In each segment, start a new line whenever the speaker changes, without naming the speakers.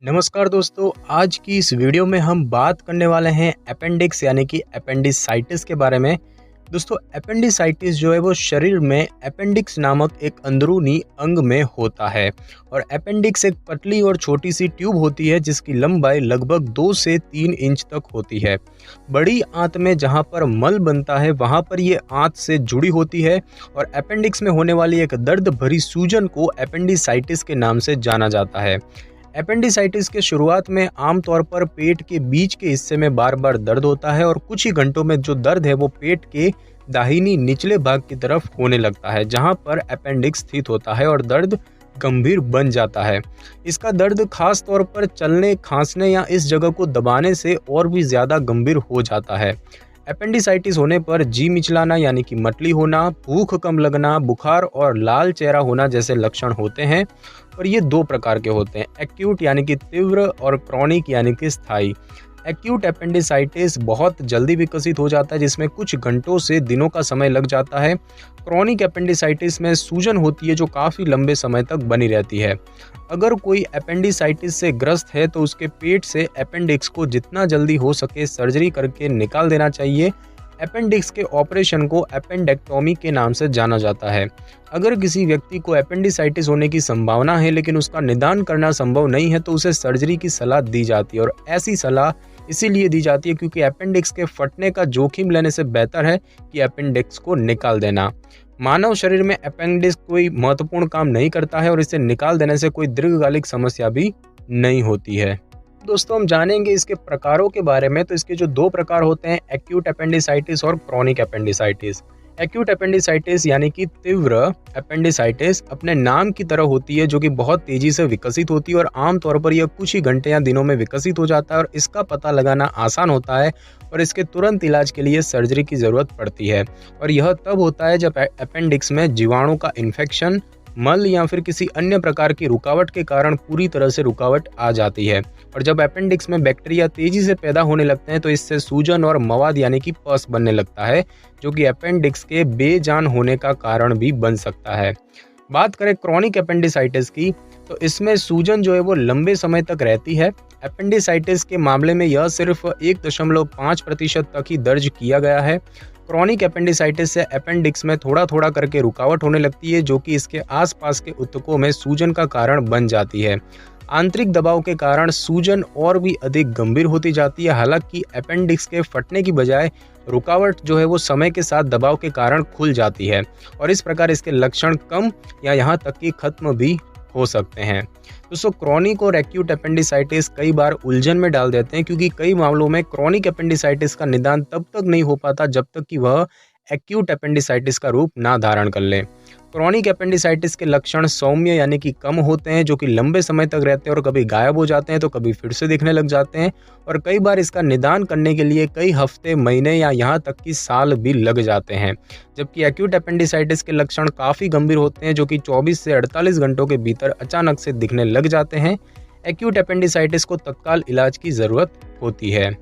नमस्कार दोस्तों, आज की इस वीडियो में हम बात करने वाले हैं अपेंडिक्स यानी कि अपेंडिसाइटिस के बारे में। दोस्तों, अपेंडिसाइटिस जो है वो शरीर में अपेंडिक्स नामक एक अंदरूनी अंग में होता है और अपेंडिक्स एक पतली और छोटी सी ट्यूब होती है जिसकी लंबाई लगभग 2 से 3 इंच तक होती है। बड़ी आंत में जहां पर मल बनता है वहां पर ये आंत से जुड़ी होती है और अपेंडिक्स में होने वाली एक दर्द भरी सूजन को अपेंडिसाइटिस के नाम से जाना जाता है। अपेंडिसाइटिस के शुरुआत में आमतौर पर पेट के बीच के हिस्से में बार बार दर्द होता है और कुछ ही घंटों में जो दर्द है वो पेट के दाहिनी निचले भाग की तरफ होने लगता है जहां पर अपेंडिक्स स्थित होता है और दर्द गंभीर बन जाता है। इसका दर्द खास तौर पर चलने, खांसने या इस जगह को दबाने से और भी ज़्यादा गंभीर हो जाता है। अपेंडिसाइटिस होने पर जी मिचलाना यानी कि मतली होना, भूख कम लगना, बुखार और लाल चेहरा होना जैसे लक्षण होते हैं और ये 2 प्रकार के होते हैं, एक्यूट यानी कि तीव्र और क्रॉनिक यानी कि स्थायी। एक्यूट अपेंडिसाइटिस बहुत जल्दी विकसित हो जाता है जिसमें कुछ घंटों से दिनों का समय लग जाता है। क्रॉनिक अपेंडिसाइटिस में सूजन होती है जो काफ़ी लंबे समय तक बनी रहती है। अगर कोई अपेंडिसाइटिस से ग्रस्त है तो उसके पेट से अपेंडिक्स को जितना जल्दी हो सके सर्जरी करके निकाल देना चाहिए। अपेंडिक्स के ऑपरेशन को अपेंडेक्टोमी के नाम से जाना जाता है। अगर किसी व्यक्ति को अपेंडिसाइटिस होने की संभावना है लेकिन उसका निदान करना संभव नहीं है तो उसे सर्जरी की सलाह दी जाती है और ऐसी सलाह इसीलिए दी जाती है क्योंकि अपेंडिक्स के फटने का जोखिम लेने से बेहतर है कि अपेंडिक्स को निकाल देना। मानव शरीर में अपेंडिक्स कोई महत्वपूर्ण काम नहीं करता है और इसे निकाल देने से कोई दीर्घकालिक समस्या भी नहीं होती है। दोस्तों, हम जानेंगे इसके प्रकारों के बारे में। तो इसके जो 2 प्रकार होते हैं, एक्यूट अपेंडिसाइटिस और क्रॉनिक अपेंडिसाइटिस। एक्यूट अपेंडिसाइटिस यानी कि तीव्र अपेंडिसाइटिस अपने नाम की तरह होती है जो कि बहुत तेजी से विकसित होती है और आमतौर पर यह कुछ ही घंटे या दिनों में विकसित हो जाता है और इसका पता लगाना आसान होता है और इसके तुरंत इलाज के लिए सर्जरी की ज़रूरत पड़ती है। और यह तब होता है जब अपेंडिक्स में जीवाणु का इन्फेक्शन, मल या फिर किसी अन्य प्रकार की रुकावट के कारण पूरी तरह से रुकावट आ जाती है। और जब अपेंडिक्स में बैक्टीरिया तेजी से पैदा होने लगते हैं तो इससे सूजन और मवाद यानी कि पस बनने लगता है जो कि अपेंडिक्स के बेजान होने का कारण भी बन सकता है। बात करें क्रॉनिक अपेंडिसाइटिस की तो इसमें सूजन जो है वो लंबे समय तक रहती है। अपेंडिसाइटिस के मामले में यह सिर्फ 1.5% तक ही दर्ज किया गया है। क्रॉनिक अपेंडिसाइटिस से अपेंडिक्स में थोड़ा थोड़ा करके रुकावट होने लगती है जो कि इसके आसपास के ऊतकों में सूजन का कारण बन जाती है। आंतरिक दबाव के कारण सूजन और भी अधिक गंभीर होती जाती है। हालांकि अपेंडिक्स के फटने की बजाय रुकावट जो है वो समय के साथ दबाव के कारण खुल जाती है और इस प्रकार इसके लक्षण कम या यहाँ तक कि खत्म भी हो सकते हैं। दोस्तों, क्रॉनिक और एक्यूट अपेंडिसाइटिस कई बार उलझन में डाल देते हैं क्योंकि कई मामलों में क्रॉनिक अपेंडिसाइटिस का निदान तब तक नहीं हो पाता जब तक कि वह एक्यूट अपेंडिसाइटिस का रूप ना धारण कर ले। क्रॉनिक अपेंडिसाइटिस के लक्षण सौम्य यानी कि कम होते हैं जो कि लंबे समय तक रहते हैं और कभी गायब हो जाते हैं तो कभी फिर से दिखने लग जाते हैं और कई बार इसका निदान करने के लिए कई हफ्ते, महीने या यहाँ तक कि साल भी लग जाते हैं। जबकि एक्यूट अपेंडिसाइटिस के लक्षण काफ़ी गंभीर होते हैं जो कि 24 से 48 घंटों के भीतर अचानक से दिखने लग जाते हैं। एक्यूट अपेंडिसाइटिस को तत्काल इलाज की ज़रूरत होती है।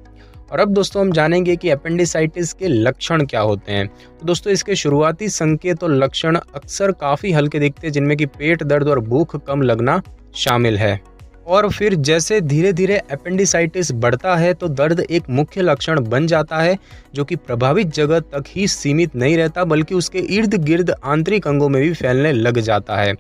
और अब दोस्तों हम जानेंगे कि अपेंडिसाइटिस के लक्षण क्या होते हैं। तो दोस्तों, इसके शुरुआती संकेत और लक्षण अक्सर काफ़ी हल्के दिखते हैं जिनमें कि पेट दर्द और भूख कम लगना शामिल है। और फिर जैसे धीरे धीरे अपेंडिसाइटिस बढ़ता है तो दर्द एक मुख्य लक्षण बन जाता है जो कि प्रभावित जगह तक ही सीमित नहीं रहता बल्कि उसके इर्द गिर्द आंतरिक अंगों में भी फैलने लग जाता है।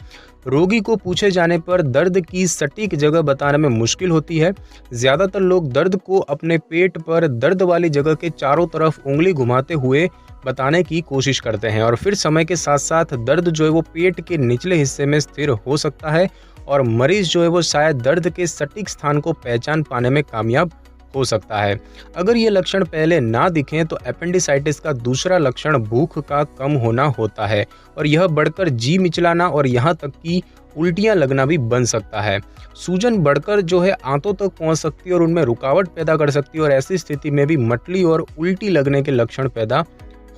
रोगी को पूछे जाने पर दर्द की सटीक जगह बताने में मुश्किल होती है। ज़्यादातर लोग दर्द को अपने पेट पर दर्द वाली जगह के चारों तरफ उंगली घुमाते हुए बताने की कोशिश करते हैं और फिर समय के साथ साथ दर्द जो है वो पेट के निचले हिस्से में स्थिर हो सकता है और मरीज जो है वो शायद दर्द के सटीक स्थान को पहचान पाने में कामयाब हो सकता है। अगर ये लक्षण पहले ना दिखें तो अपेंडिसाइटिस का दूसरा लक्षण भूख का कम होना होता है और यह बढ़कर जी मिचलाना और यहाँ तक कि उल्टियाँ लगना भी बन सकता है। सूजन बढ़कर जो है आंतों तक पहुँच सकती है और उनमें रुकावट पैदा कर सकती है और ऐसी स्थिति में भी मतली और उल्टी लगने के लक्षण पैदा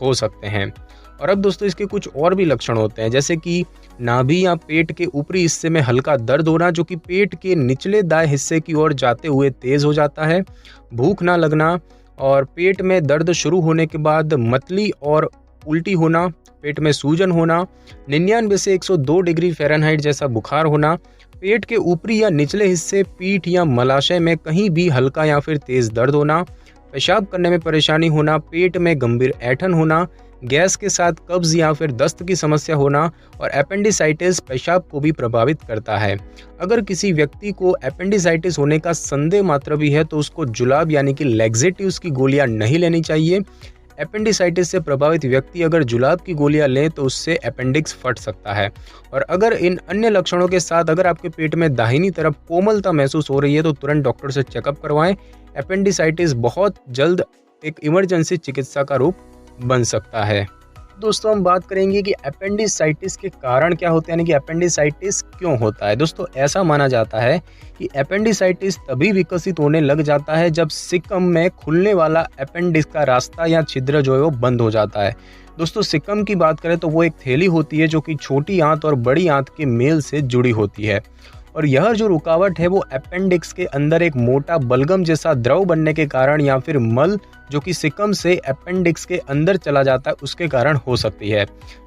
हो सकते हैं। और अब दोस्तों इसके कुछ और भी लक्षण होते हैं जैसे कि नाभि या पेट के ऊपरी हिस्से में हल्का दर्द होना जो कि पेट के निचले दाएं हिस्से की ओर जाते हुए तेज हो जाता है, भूख ना लगना और पेट में दर्द शुरू होने के बाद मतली और उल्टी होना, पेट में सूजन होना, 99 से 102 डिग्री फ़ारेनहाइट जैसा बुखार होना, पेट के ऊपरी या निचले हिस्से, पीठ या मलाशय में कहीं भी हल्का या फिर तेज दर्द होना, पेशाब करने में परेशानी होना, पेट में गंभीर ऐंठन होना, गैस के साथ कब्ज या फिर दस्त की समस्या होना और एपेंडिसाइटिस पेशाब को भी प्रभावित करता है। अगर किसी व्यक्ति को एपेंडिसाइटिस होने का संदेह मात्र भी है तो उसको जुलाब यानी कि लैक्सेटिव्स की गोलियां नहीं लेनी चाहिए। एपेंडिसाइटिस से प्रभावित व्यक्ति अगर जुलाब की गोलियां ले तो उससे अपेंडिक्स फट सकता है। और अगर इन अन्य लक्षणों के साथ अगर आपके पेट में दाहिनी तरफ कोमलता महसूस हो रही है तो तुरंत डॉक्टर से चेकअप करवाएं। एपेंडिसाइटिस बहुत जल्द एक इमरजेंसी चिकित्सा का रूप बन सकता है। दोस्तों हम बात करेंगे कि एपेंडिसाइटिस के कारण क्या होते हैं, यानी कि एपेंडिसाइटिस क्यों होता है। दोस्तों ऐसा माना जाता है कि एपेंडिसाइटिस तभी विकसित होने लग जाता है जब सिकम में खुलने वाला अपेंडिक्स का रास्ता या छिद्र जो है वो बंद हो जाता है। दोस्तों सिकम की बात करें तो वो एक थैली होती है जो कि छोटी आंत और बड़ी आंत के मेल से जुड़ी होती है और यह जो रुकावट है वो अपेंडिक्स के अंदर एक मोटा बलगम जैसा द्रव बनने के कारण या फिर मल जो कि सिकम से अपेंडिक्स के अंदर चला जाता है उसके कारण हो सकती है।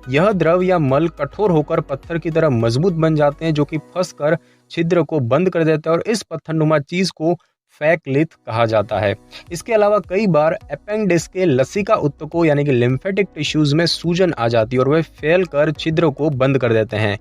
यह द्रव या मल कठोर होकर पत्थर की तरह मजबूत बन जाते हैं जो कि फंसकर छिद्र को बंद कर देते हैं और इस पत्थरनुमा चीज को फैकलिथ कहा जाता है। इसके अलावा कई बार अपेंडिक्स के लसिका ऊतकों यानी कि लिम्फेटिक टिश्यूज में सूजन आ जाती है और वे फैल कर छिद्र को बंद कर देते हैं।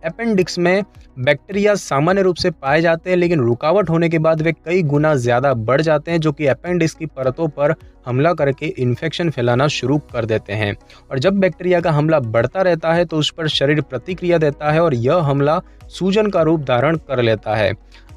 अपेंडिक्स में बैक्टीरिया सामान्य रूप से पाए जाते हैं लेकिन रुकावट होने के बाद वे कई गुना ज़्यादा बढ़ जाते हैं जो कि अपेंडिक्स की परतों पर हमला करके इन्फेक्शन फैलाना शुरू कर देते हैं। और जब बैक्टीरिया का हमला बढ़ता रहता है तो उस पर शरीर प्रतिक्रिया देता है और यह हमला सूजन का रूप धारण कर लेता है।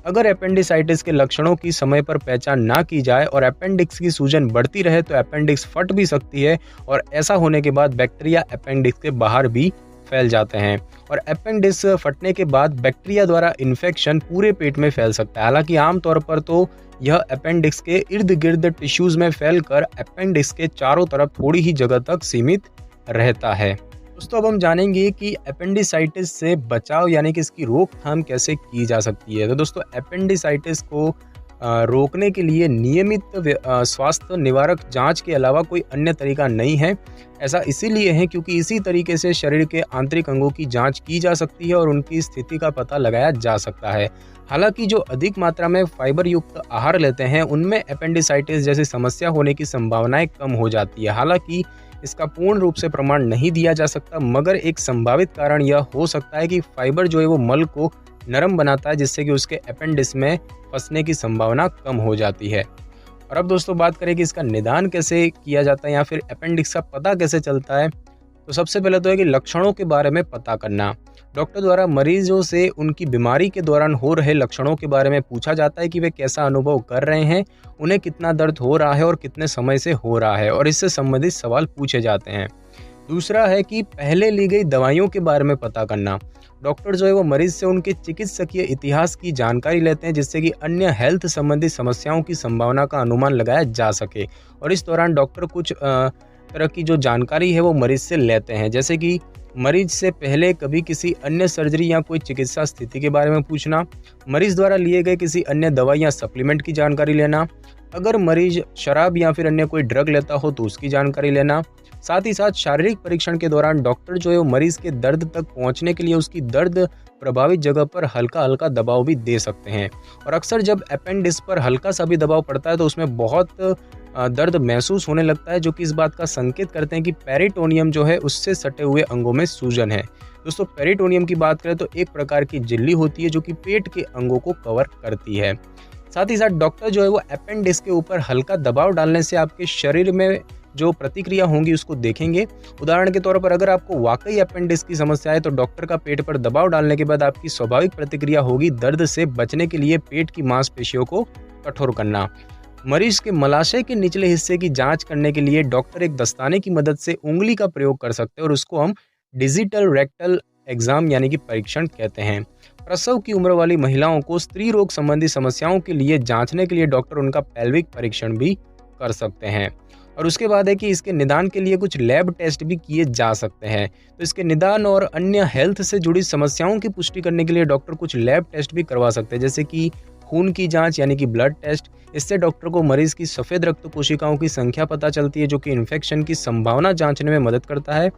अगर अपेंडिसाइटिस के लक्षणों की समय पर पहचान ना की जाए और अपेंडिक्स की सूजन बढ़ती रहे तो अपेंडिक्स फट भी सकती है और ऐसा होने के बाद बैक्टीरिया अपेंडिक्स के बाहर भी फैल जाते हैं और अपेंडिक्स फटने के बाद बैक्टीरिया द्वारा इन्फेक्शन पूरे पेट में फैल सकता है। हालांकि आमतौर पर तो यह अपेंडिक्स के इर्द गिर्द टिश्यूज में फैलकर अपेंडिक्स के चारों तरफ थोड़ी ही जगह तक सीमित रहता है। दोस्तों अब हम जानेंगे कि अपेंडिसाइटिस से बचाव यानी कि इसकी रोकथाम कैसे की जा सकती है। तो दोस्तों अपेंडिसाइटिस को रोकने के लिए नियमित स्वास्थ्य निवारक जांच के अलावा कोई अन्य तरीका नहीं है। ऐसा इसीलिए है क्योंकि इसी तरीके से शरीर के आंतरिक अंगों की जांच की जा सकती है और उनकी स्थिति का पता लगाया जा सकता है। हालांकि जो अधिक मात्रा में फाइबर युक्त आहार लेते हैं उनमें अपेंडिसाइटिस जैसी समस्या होने की संभावनाएं कम हो जाती है। हालांकि इसका पूर्ण रूप से प्रमाण नहीं दिया जा सकता मगर एक संभावित कारण यह हो सकता है कि फाइबर जो है वो मल को नरम बनाता है जिससे कि उसके अपेंडिक्स में फंसने की संभावना कम हो जाती है। और अब दोस्तों बात करें कि इसका निदान कैसे किया जाता है या फिर अपेंडिक्स का पता कैसे चलता है। तो सबसे पहले तो है कि लक्षणों के बारे में पता करना। डॉक्टर द्वारा मरीजों से उनकी बीमारी के दौरान हो रहे लक्षणों के बारे में पूछा जाता है कि वे कैसा अनुभव कर रहे हैं, उन्हें कितना दर्द हो रहा है और कितने समय से हो रहा है और इससे संबंधित सवाल पूछे जाते हैं। दूसरा है कि पहले ली गई दवाइयों के बारे में पता करना। डॉक्टर जो है वो मरीज से उनके चिकित्सकीय इतिहास की जानकारी लेते हैं जिससे कि अन्य हेल्थ संबंधी समस्याओं की संभावना का अनुमान लगाया जा सके और इस दौरान डॉक्टर कुछ तरह की जो जानकारी है वो मरीज से लेते हैं, जैसे कि मरीज से पहले कभी किसी अन्य सर्जरी या कोई चिकित्सा स्थिति के बारे में पूछना, मरीज द्वारा लिए गए किसी अन्य दवाई या सप्लीमेंट की जानकारी लेना, अगर मरीज शराब या फिर अन्य कोई ड्रग लेता हो तो उसकी जानकारी लेना। साथ ही साथ शारीरिक परीक्षण के दौरान डॉक्टर जो है वो मरीज के दर्द तक पहुंचने के लिए उसकी दर्द प्रभावित जगह पर हल्का हल्का दबाव भी दे सकते हैं और अक्सर जब अपेंडिक्स पर हल्का सा भी दबाव पड़ता है तो उसमें बहुत दर्द महसूस होने लगता है जो कि इस बात का संकेत करते हैं कि पेरिटोनियम जो है उससे सटे हुए अंगों में सूजन है। दोस्तों पेरिटोनियम की बात करें तो एक प्रकार की झिल्ली होती है जो कि पेट के अंगों को कवर करती है। साथ ही साथ डॉक्टर जो है वो अपेंडिक्स के ऊपर हल्का दबाव डालने से आपके शरीर में जो प्रतिक्रिया होंगी उसको देखेंगे। उदाहरण के तौर पर अगर आपको वाकई अपेंडिक्स की समस्या है तो डॉक्टर का पेट पर दबाव डालने के बाद आपकी स्वाभाविक प्रतिक्रिया होगी दर्द से बचने के लिए पेट की मांसपेशियों को कठोर करना। मरीज के मलाशय के निचले हिस्से की जांच करने के लिए डॉक्टर एक दस्ताने की मदद से उंगली का प्रयोग कर सकते हैं और उसको हम डिजिटल रेक्टल एग्जाम यानी कि परीक्षण कहते हैं। प्रसव की उम्र वाली महिलाओं को स्त्री रोग संबंधी समस्याओं के लिए जांचने के लिए डॉक्टर उनका पेल्विक परीक्षण भी कर सकते हैं। और उसके बाद है कि इसके निदान के लिए कुछ लैब टेस्ट भी किए जा सकते हैं। तो इसके निदान और अन्य हेल्थ से जुड़ी समस्याओं की पुष्टि करने के लिए डॉक्टर कुछ लैब टेस्ट भी करवा सकते हैं, जैसे कि खून की जांच यानी कि ब्लड टेस्ट। इससे डॉक्टर को मरीज की सफ़ेद रक्त कोशिकाओं की संख्या पता चलती है जो कि इन्फेक्शन की संभावना जांचने में मदद करता है।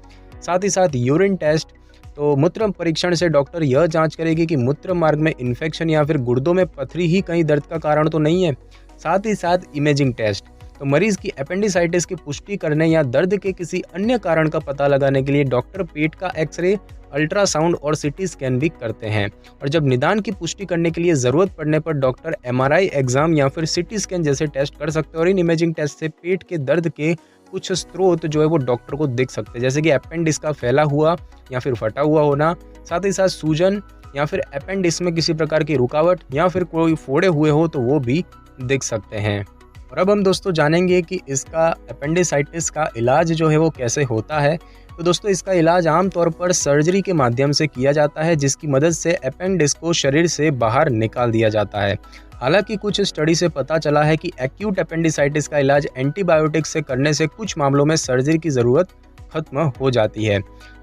साथ ही साथ यूरिन टेस्ट तो मूत्र परीक्षण से डॉक्टर यह जांच करेगी कि मूत्र मार्ग में इन्फेक्शन या फिर गुर्दों में पथरी ही कहीं दर्द का कारण तो नहीं है। साथ ही साथ इमेजिंग टेस्ट, तो मरीज की एपेंडिसाइटिस की पुष्टि करने या दर्द के किसी अन्य कारण का पता लगाने के लिए डॉक्टर पेट का एक्सरे, अल्ट्रासाउंड और सीटी स्कैन भी करते हैं। और जब निदान की पुष्टि करने के लिए ज़रूरत पड़ने पर डॉक्टर एमआरआई एग्जाम या फिर सीटी स्कैन जैसे टेस्ट कर सकते हैं। और इन इमेजिंग टेस्ट से पेट के दर्द के कुछ स्रोत जो है वो डॉक्टर को दिख सकते हैं, जैसे कि अपेंडिक्स का फैला हुआ या फिर फटा हुआ होना, साथ ही साथ सूजन या फिर अपेंडिक्स में किसी प्रकार की रुकावट या फिर कोई फोड़े हुए हो तो वो भी दिख सकते हैं। और अब हम दोस्तों जानेंगे कि इसका अपेंडिसाइटिस का इलाज जो है वो कैसे होता है। तो दोस्तों इसका इलाज आमतौर पर सर्जरी के माध्यम से किया जाता है, जिसकी मदद से अपेंडिक्स को शरीर से बाहर निकाल दिया जाता है। हालांकि कुछ स्टडी से पता चला है कि एक्यूट अपेंडिसाइटिस का इलाज एंटीबायोटिक्स से करने से कुछ मामलों में सर्जरी की ज़रूरत खत्म हो जाती है।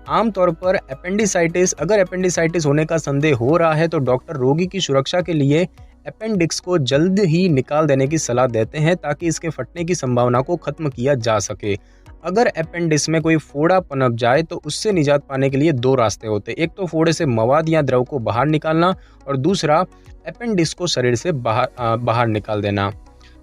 आमतौर पर अगर अपेंडिसाइटिस होने का संदेह हो रहा है तो डॉक्टर रोगी की सुरक्षा के लिए अपेंडिक्स को जल्द ही निकाल देने की सलाह देते हैं, ताकि इसके फटने की संभावना को खत्म किया जा सके। अगर अपेंडिक्स में कोई फोड़ा पनप जाए तो उससे निजात पाने के लिए दो रास्ते होते हैं। एक तो फोड़े से मवाद या द्रव को बाहर निकालना और दूसरा अपेंडिक्स को शरीर से बाहर निकाल देना।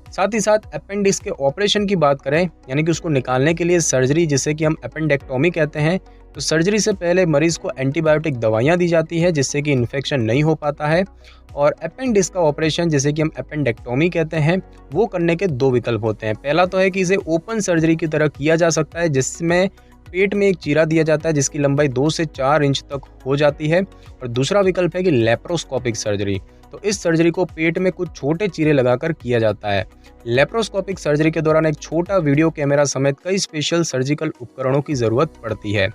साथ ही साथ अपेंडिक्स के ऑपरेशन की बात करें, यानी कि उसको निकालने के लिए सर्जरी, जिसे कि हम अपेंडेक्टोमी कहते हैं, तो सर्जरी से पहले मरीज को एंटीबायोटिक दवाइयाँ दी जाती है, जिससे कि इन्फेक्शन नहीं हो पाता है। और अपेंडिक्स का ऑपरेशन, जिसे कि हम अपेंडेक्टोमी कहते हैं, वो करने के दो विकल्प होते हैं। पहला तो है कि इसे ओपन सर्जरी की तरह किया जा सकता है, जिसमें पेट में एक चीरा दिया जाता है जिसकी लंबाई 2 से 4 इंच तक हो जाती है। और दूसरा विकल्प है कि लेप्रोस्कोपिक सर्जरी, तो इस सर्जरी को पेट में कुछ छोटे चीरे लगाकर किया जाता है। लेप्रोस्कोपिक सर्जरी के दौरान एक छोटा वीडियो कैमरा समेत कई स्पेशल सर्जिकल उपकरणों की ज़रूरत पड़ती है।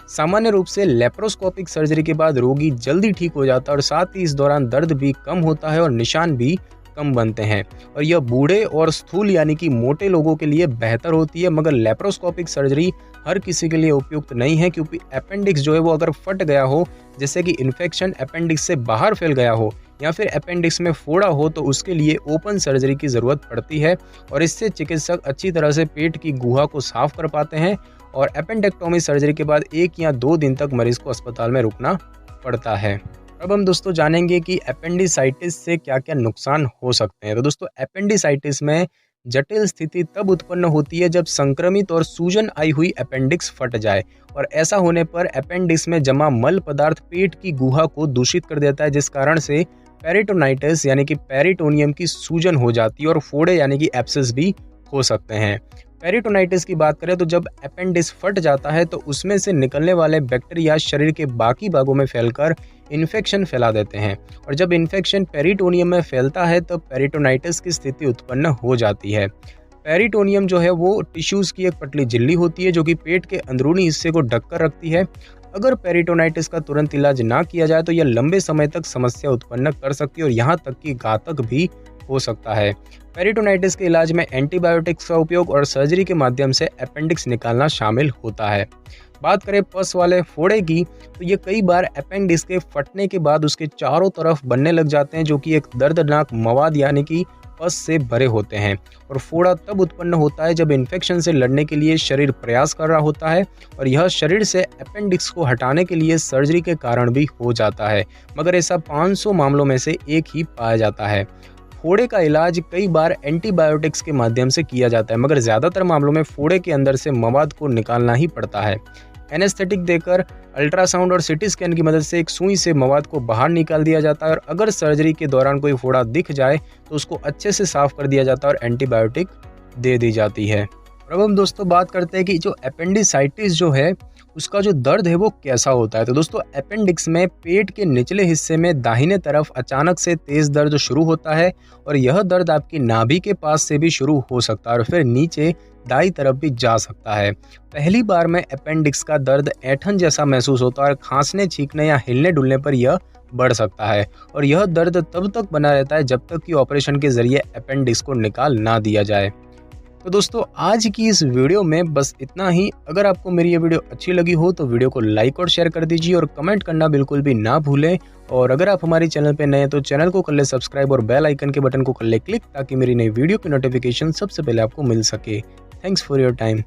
सामान्य रूप से लेप्रोस्कोपिक सर्जरी के बाद रोगी जल्दी ठीक हो जाता है और साथ ही इस दौरान दर्द भी कम होता है और निशान भी कम बनते हैं। और यह बूढ़े और स्थूल यानी कि मोटे लोगों के लिए बेहतर होती है, मगर लेप्रोस्कोपिक सर्जरी हर किसी के लिए उपयुक्त नहीं है, क्योंकि अपेंडिक्स जो है वो अगर फट गया हो, जैसे कि इन्फेक्शन अपेंडिक्स से बाहर फैल गया हो या फिर अपेंडिक्स में फोड़ा हो, तो उसके लिए ओपन सर्जरी की ज़रूरत पड़ती है। और इससे चिकित्सक अच्छी तरह से पेट की गुहा को साफ कर पाते हैं। और अपेंडेक्टोमी सर्जरी के बाद 1 या 2 दिन तक मरीज को अस्पताल में रुकना पड़ता है। अब हम दोस्तों जानेंगे कि अपेंडिसाइटिस से क्या क्या नुकसान हो सकते हैं। तो दोस्तों अपेंडिसाइटिस में जटिल स्थिति तब उत्पन्न होती है जब संक्रमित और सूजन आई हुई अपेंडिक्स फट जाए। और ऐसा होने पर अपेंडिक्स में जमा मल पदार्थ पेट की गुहा को दूषित कर देता है, जिस कारण से पेरिटोनाइटिस यानी कि पेरिटोनियम की सूजन हो जाती है और फोड़े यानी कि एब्सेस भी हो सकते हैं। पेरिटोनाइटिस की बात करें तो जब अपेंडिक्स फट जाता है तो उसमें से निकलने वाले बैक्टीरिया शरीर के बाकी भागों में फैलकर इन्फेक्शन फैला देते हैं। और जब इन्फेक्शन पेरिटोनियम में फैलता है तब पेरिटोनाइटिस की स्थिति उत्पन्न हो जाती है। पेरिटोनियम जो है वो टिश्यूज़ की एक पतली झिल्ली होती है जो कि पेट के अंदरूनी हिस्से को ढककर रखती है। अगर पेरिटोनाइटिस का तुरंत इलाज ना किया जाए तो यह लंबे समय तक समस्या उत्पन्न कर सकती है और यहाँ तक कि घातक भी हो सकता है। पेरिटोनाइटिस के इलाज में एंटीबायोटिक्स का उपयोग और सर्जरी के माध्यम से अपेंडिक्स निकालना शामिल होता है। बात करें पस वाले फोड़े की, तो ये कई बार अपेंडिक्स के फटने के बाद उसके चारों तरफ बनने लग जाते हैं, जो कि एक दर्दनाक मवाद यानी कि पस से भरे होते हैं। और फोड़ा तब उत्पन्न होता है जब इन्फेक्शन से लड़ने के लिए शरीर प्रयास कर रहा होता है, और यह शरीर से अपेंडिक्स को हटाने के लिए सर्जरी के कारण भी हो जाता है, मगर ऐसा 500 मामलों में से एक ही पाया जाता है। फोड़े का इलाज कई बार एंटीबायोटिक्स के माध्यम से किया जाता है, मगर ज़्यादातर मामलों में फोड़े के अंदर से मवाद को निकालना ही पड़ता है। एनेस्थेटिक देकर अल्ट्रासाउंड और सीटी स्कैन की मदद से एक सुई से मवाद को बाहर निकाल दिया जाता है, और अगर सर्जरी के दौरान कोई फोड़ा दिख जाए तो उसको अच्छे से साफ कर दिया जाता है और एंटीबायोटिक दे दी जाती है। और अब हम दोस्तों बात करते हैं कि जो अपेंडिसाइटिस जो है उसका जो दर्द है वो कैसा होता है। तो दोस्तों अपेंडिक्स में पेट के निचले हिस्से में दाहिने तरफ अचानक से तेज दर्द शुरू होता है, और यह दर्द आपकी नाभि के पास से भी शुरू हो सकता है और फिर नीचे दाई तरफ भी जा सकता है। पहली बार में अपेंडिक्स का दर्द ऐंठन जैसा महसूस होता है और खांसने, छींकने या हिलने डुलने पर यह बढ़ सकता है, और यह दर्द तब तक बना रहता है जब तक कि ऑपरेशन के जरिए अपेंडिक्स को निकाल ना दिया जाए। तो दोस्तों आज की इस वीडियो में बस इतना ही। अगर आपको मेरी ये वीडियो अच्छी लगी हो तो वीडियो को लाइक और शेयर कर दीजिए और कमेंट करना बिल्कुल भी ना भूलें। और अगर आप हमारे चैनल पे नए हैं तो चैनल को कर ले सब्सक्राइब और बेल आइकन के बटन को कर ले क्लिक, ताकि मेरी नई वीडियो की नोटिफिकेशन सबसे पहले आपको मिल सके। Thanks for your time.